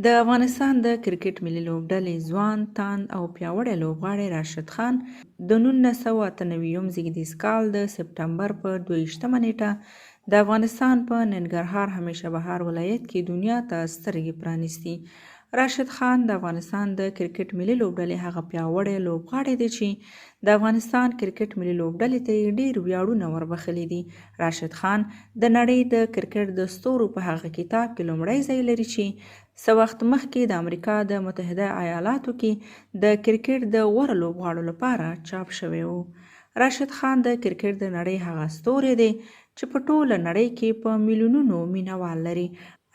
د افغانستان د کرکټ ملي لوبډلې ځوان، تاند او پیاوړی لوبغاړی راشد خان د 1998 زیږدیز کال د سپټمبر په 22 نیټه د افغانستان په ننګرهار همیشه بهار ولایت کې دنیا ته سترګې پرانیستي. راشد خان د افغانستان د کرکټ ملي لوبډلې هغه پیاوړی لوبغاړی دی چې د افغانستان کرکټ ملي لوبډلې ته یې ډېر ویاړونه وربخښلي دي. راشد خان د نړۍ د کرکټ د ستورو په هغه کتاب کې لومړی ځای لري چې څه وخت مخکې د امریکا د متحده ایالاتو کې د کرکټ د غوره لوبغاړو لپاره چاپ شوی و. راشد خان د کرکټ د نړۍ هغه ستوری دی چې په ټوله نړۍ کې په میلیونونو مینوال لري.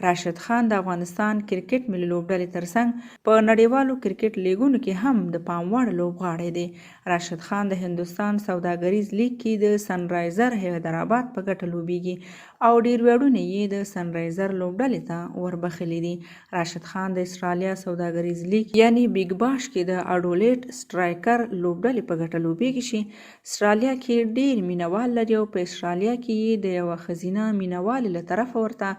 راشد خان د افغانستان کرکټ ملي لوبډلې ترڅنګ په نړیوالو کرکټ لیګونو کې هم د پام وړ لوبغاړی دی. راشد خان د هندوستان سوداګریز لیګ کې د سنرایزر حیدرآباد په ګټه لوبیږي او ډیر ویاړونه یې د سنرایزر لوبډلې ته وربخښلي دي. راشد خان د استرالیا سوداګریز لیګ یعنی بیګ باش کې د اډولیټ سټرایکر لوبډلې په ګټه لوبیږي چې استرالیا کې ډیر مینوال لري او په استرالیا کې یې د یوه ښځینه مینوالې له طرفه ورته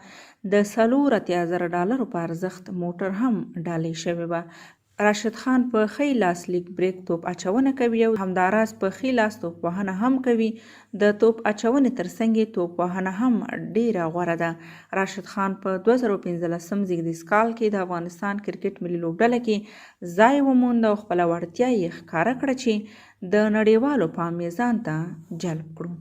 د $40,000 په ارزښت موټر هم ډالۍ شوې وه. راشد خان په ښی لاس لیګ بریک توپ اچونه کوي او همداراز په ښي لاس توپ وهنه هم کوي. د توپ اچونې ترڅنګ یې توپ وهنه هم ډیره غوره ده. راشد خان په 2015 زیږدیز کال کې د افغانستان کرکټ ملي لوبډله کې ځای وموند او خپله وړتیا یې ښکاره کړه چې د نړیوالو پام یې ځان ته جلب کړو.